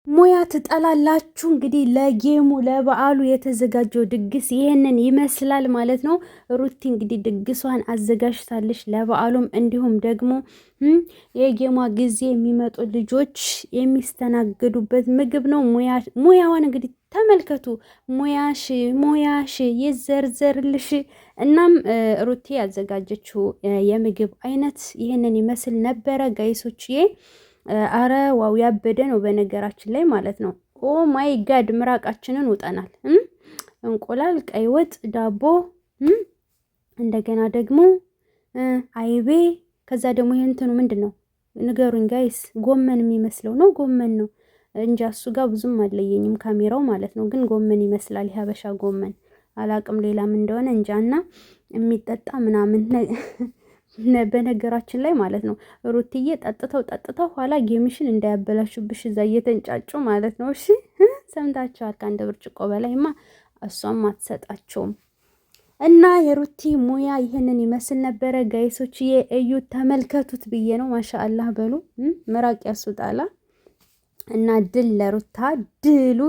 ሙያ ትጠላላችሁ። እንግዲህ ለጌሙ ለበዓሉ የተዘጋጀው ድግስ ይሄንን ይመስላል ማለት ነው። ሩቲ እንግዲህ ድግሷን አዘጋጅታለች ለበዓሉም፣ እንዲሁም ደግሞ የጌሟ ጊዜ የሚመጡ ልጆች የሚስተናገዱበት ምግብ ነው። ሙያዋን እንግዲህ ተመልከቱ። ሙያሽ ይዘርዘርልሽ። እናም ሩቲ ያዘጋጀችው የምግብ አይነት ይህንን ይመስል ነበረ ጋይሶችዬ። አረ ዋው ያበደ ነው በነገራችን ላይ ማለት ነው። ኦ ማይ ጋድ ምራቃችንን ውጠናል። እንቁላል፣ ቀይ ወጥ፣ ዳቦ፣ እንደገና ደግሞ አይቤ፣ ከዛ ደግሞ ይሄ እንትኑ ምንድን ነው ንገሩኝ ጋይስ። ጎመን የሚመስለው ነው። ጎመን ነው እንጃ እሱ ጋር ብዙም አለየኝም ካሜራው ማለት ነው። ግን ጎመን ይመስላል የሀበሻ ጎመን። አላቅም ሌላም እንደሆነ እንጃና የሚጠጣ ምናምን በነገራችን ላይ ማለት ነው። ሩትዬ ጠጥተው ኋላ ጌምሽን እንዳያበላሹብሽ እዛ እየተንጫጩ ማለት ነው። እሺ ሰምታችኋል። ከአንድ ብርጭቆ በላይማ እሷም አትሰጣቸውም። እና የሩቲ ሙያ ይህንን ይመስል ነበረ ጋይሶችዬ። እዩ ተመልከቱት ብዬ ነው። ማሻአላህ በሉ። ምራቅ ያስወጣላ። እና ድል ለሩታ ድሉ